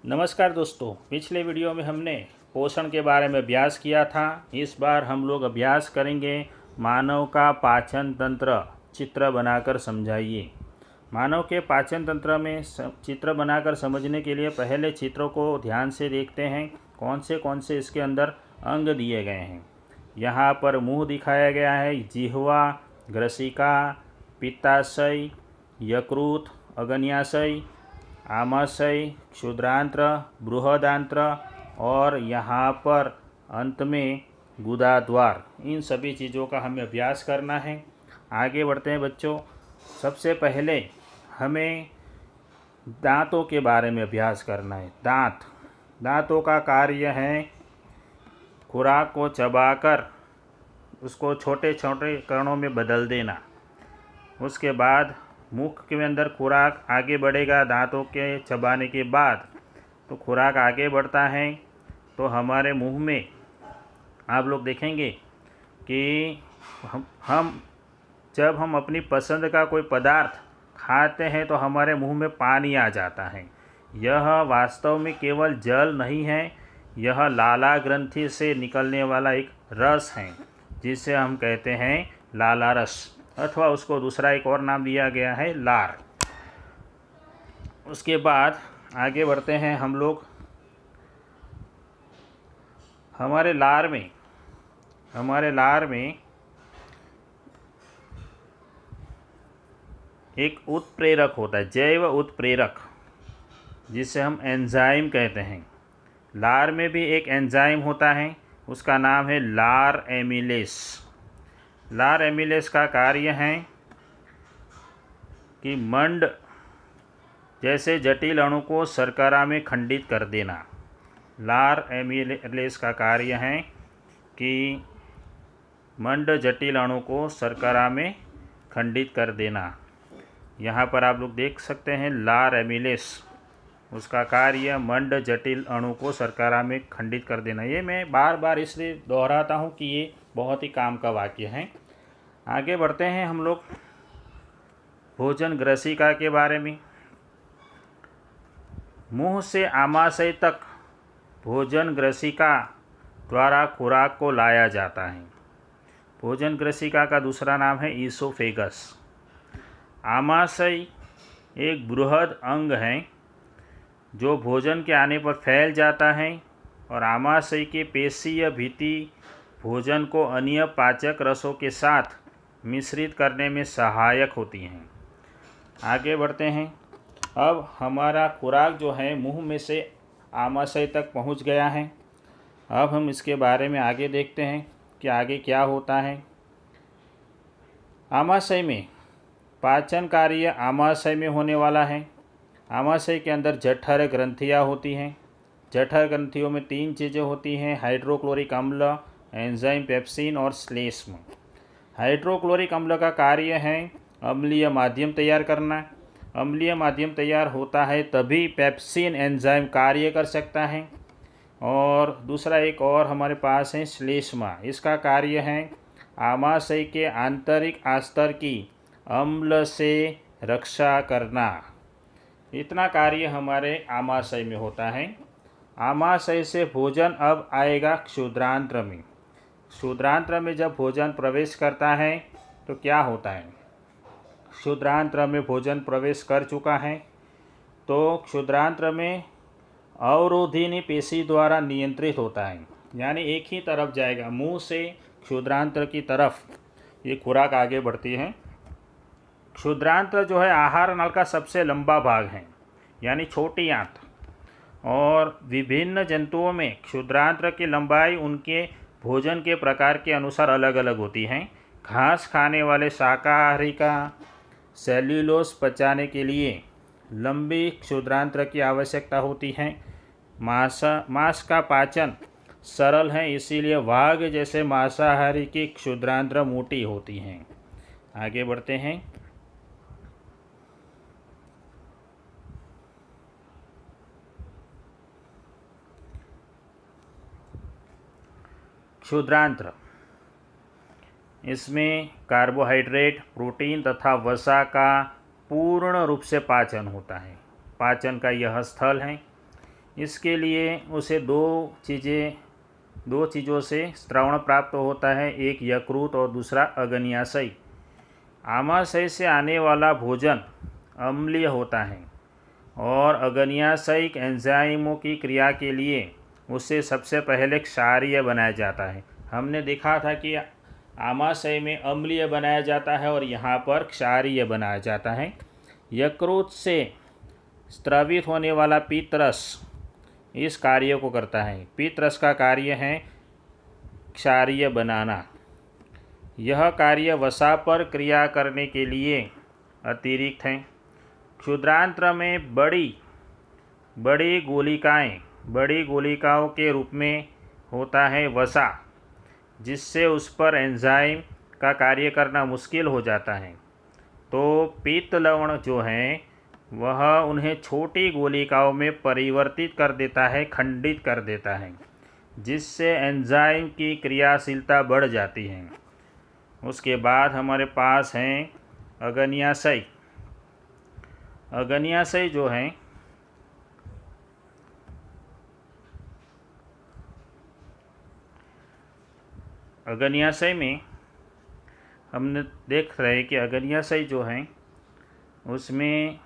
नमस्कार दोस्तों, पिछले वीडियो में हमने पोषण के बारे में अभ्यास किया था। इस बार हम लोग अभ्यास करेंगे मानव का पाचन तंत्र। चित्र बनाकर समझाइए। मानव के पाचन तंत्र में चित्र बनाकर समझने के लिए पहले चित्रों को ध्यान से देखते हैं। कौन से इसके अंदर अंग दिए गए हैं। यहाँ पर मुंह दिखाया गया है, जिह्वा, ग्रसिका, पित्ताशय, यकृत, अग्न्याशय, आमाशय, क्षुद्रांत्र, बृहदांत्र और यहाँ पर अंत में गुदाद्वार। इन सभी चीज़ों का हमें अभ्यास करना है। आगे बढ़ते हैं बच्चों। सबसे पहले हमें दांतों के बारे में अभ्यास करना है। दांतों का कार्य है खुराक को चबाकर उसको छोटे छोटे कणों में बदल देना। उसके बाद मुख के अंदर खुराक आगे बढ़ेगा। दांतों के चबाने के बाद तो खुराक आगे बढ़ता है तो हमारे मुंह में आप लोग देखेंगे कि जब हम अपनी पसंद का कोई पदार्थ खाते हैं तो हमारे मुंह में पानी आ जाता है। यह वास्तव में केवल जल नहीं है, यह लाला ग्रंथि से निकलने वाला एक रस है जिसे हम कहते हैं लाला रस, अथवा उसको दूसरा एक और नाम दिया गया है लार। उसके बाद आगे बढ़ते हैं हम लोग। हमारे लार में एक उत्प्रेरक होता है, जैव उत्प्रेरक, जिसे हम एंजाइम कहते हैं। लार में भी एक एंजाइम होता है, उसका नाम है लार एमिलेस। लार एमिलेस का कार्य है कि मंड जैसे जटिल अणु को शर्करा में खंडित कर देना। लार एमिलेस का कार्य है कि मंड जटिल अणु को शर्करा में खंडित कर देना। यहाँ पर आप लोग देख सकते हैं लार एमिलेस, उसका कार्य मंड जटिल अणु को शर्करा में खंडित कर देना। ये मैं बार बार इसलिए दोहराता हूँ कि ये बहुत ही काम का वाक्य है। आगे बढ़ते हैं हम लोग भोजन ग्रसिका के बारे में। मुंह से आमाशय तक भोजन ग्रसिका द्वारा खुराक को लाया जाता है। भोजन ग्रसिका का दूसरा नाम है ईसोफेगस। आमाशय एक बृहद अंग है जो भोजन के आने पर फैल जाता है और आमाशय के पेशीय भित्ति भोजन को अन्य पाचक रसों के साथ मिश्रित करने में सहायक होती हैं। आगे बढ़ते हैं। अब हमारा खुराक जो है मुंह में से आमाशय तक पहुंच गया है। अब हम इसके बारे में आगे देखते हैं कि आगे क्या होता है। आमाशय में पाचन कार्य आमाशय में होने वाला है। आमाशय के अंदर जठर ग्रंथियाँ होती हैं। जठर ग्रंथियों में 3 चीज़ें होती हैं, हाइड्रोक्लोरिक अम्ल, एंजाइम पेप्सिन और श्लेष्म। हाइड्रोक्लोरिक अम्ल का कार्य है अम्लीय माध्यम तैयार करना। अम्लीय माध्यम तैयार होता है तभी पेप्सिन एंजाइम कार्य कर सकता है। और दूसरा एक और हमारे पास है श्लेष्मा। इसका कार्य है आमाशय के आंतरिक आस्तर की अम्ल से रक्षा करना। इतना कार्य हमारे आमाशय में होता है। आमाशय से भोजन अब आएगा क्षुद्रांत्र में। क्षुद्रांत्र में जब भोजन प्रवेश करता है तो क्या होता है, क्षुद्रांत्र में भोजन प्रवेश कर चुका है तो क्षुद्रांत्र में अवरोधिनी पेशी द्वारा नियंत्रित होता है, यानी एक ही तरफ जाएगा। मुंह से क्षुद्रांत्र की तरफ ये खुराक आगे बढ़ती है। क्षुद्रांत्र जो है आहार नल का सबसे लंबा भाग है, यानी छोटी आंत। और विभिन्न जंतुओं में क्षुद्रांत्र की लंबाई उनके भोजन के प्रकार के अनुसार अलग अलग होती हैं। घास खाने वाले शाकाहारी का सेल्यूलोज पचाने के लिए लंबी क्षुद्रांत्र की आवश्यकता होती है। मांस का पाचन सरल है, इसीलिए वाघ जैसे मांसाहारी की क्षुद्रांत्र मोटी होती हैं। आगे बढ़ते हैं। क्षुद्रांत्र, इसमें कार्बोहाइड्रेट, प्रोटीन तथा वसा का पूर्ण रूप से पाचन होता है। पाचन का यह स्थल है। इसके लिए उसे दो चीज़ों से श्रवण प्राप्त होता है, एक यकृत और दूसरा अग्न्याशय। आमाशय से आने वाला भोजन अम्लीय होता है और अग्न्याशयिक एंजाइमों की क्रिया के लिए उसे सबसे पहले क्षारीय बनाया जाता है। हमने देखा था कि आमाशय में अम्लीय बनाया जाता है और यहाँ पर क्षारीय बनाया जाता है। यकृत से स्रावित होने वाला पीतरस इस कार्य को करता है। पीतरस का कार्य है क्षारीय बनाना। यह कार्य वसा पर क्रिया करने के लिए अतिरिक्त है। क्षुद्रांत्र में बड़ी गोलिकाओं के रूप में होता है वसा, जिससे उस पर एंजाइम का कार्य करना मुश्किल हो जाता है। तो पित्त लवण जो है वह उन्हें छोटी गोलिकाओं में परिवर्तित कर देता है, खंडित कर देता है, जिससे एंजाइम की क्रियाशीलता बढ़ जाती है। उसके बाद हमारे पास हैं अग्न्याशय। अग्न्याशय जो है अग्न्याशय में हमने देख रहे हैं कि अग्न्याशय जो है उसमें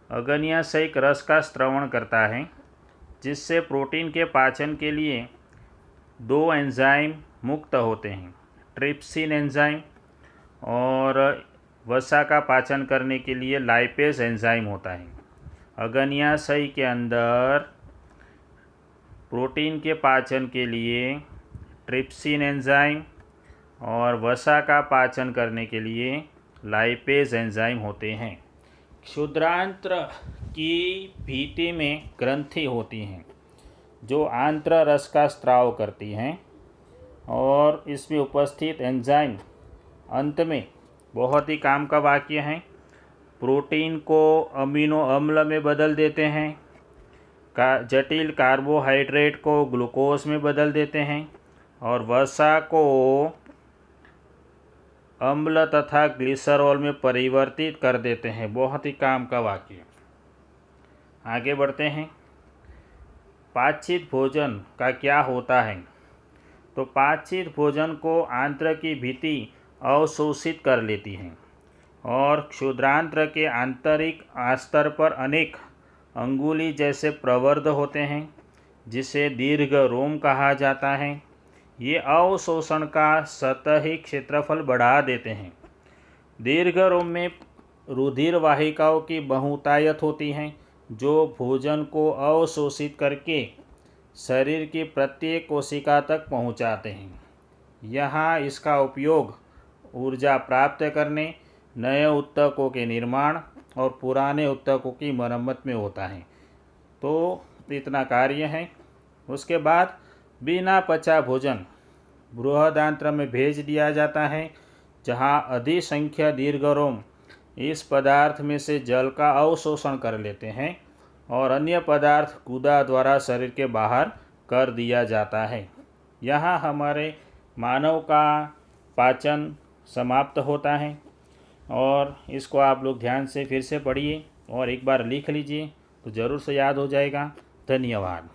अग्न्याशयिक रस का स्रवण करता है, जिससे प्रोटीन के पाचन के लिए दो एंजाइम मुक्त होते हैं, ट्रिप्सिन एंजाइम, और वसा का पाचन करने के लिए लाइपेज एंजाइम होता है। अग्न्याशय के अंदर प्रोटीन के पाचन के लिए ट्रिप्सिन एंजाइम और वसा का पाचन करने के लिए लाइपेज एंजाइम होते हैं। क्षुद्रांत्र की भित्ति में ग्रंथि होती हैं जो आंत्र रस का स्राव करती हैं, और इसमें उपस्थित एंजाइम अंत में बहुत ही काम का वाक्य है। प्रोटीन को अमीनो अम्ल में बदल देते हैं, जटिल कार्बोहाइड्रेट को ग्लूकोज में बदल देते हैं, और वसा को अम्ल तथा ग्लिसरॉल में परिवर्तित कर देते हैं। बहुत ही काम का वाक्य। आगे बढ़ते हैं। पाचित भोजन का क्या होता है? तो पाचित भोजन को आंत्र की भित्ति अवशोषित कर लेती है और क्षुद्रांत्र के आंतरिक आस्तर पर अनेक अंगुली जैसे प्रवर्ध होते हैं, जिसे दीर्घ रोम कहा जाता है। ये अवशोषण का सतही क्षेत्रफल बढ़ा देते हैं। दीर्घ रोम में रुधिर वाहिकाओं की बहुतायत होती हैं, जो भोजन को अवशोषित करके शरीर की प्रत्येक कोशिका तक पहुंचाते हैं। यहाँ इसका उपयोग ऊर्जा प्राप्त करने, नए ऊतकों के निर्माण और पुराने ऊतकों की मरम्मत में होता है। तो इतना कार्य है। उसके बाद बिना पचा भोजन बृहदांत्र में भेज दिया जाता है, जहाँ अधिसंख्य दीर्घरोम इस पदार्थ में से जल का अवशोषण कर लेते हैं और अन्य पदार्थ गुदा द्वारा शरीर के बाहर कर दिया जाता है। यहाँ हमारे मानव का पाचन समाप्त होता है, और इसको आप लोग ध्यान से फिर से पढ़िए और एक बार लिख लीजिए तो ज़रूर से याद हो जाएगा। धन्यवाद।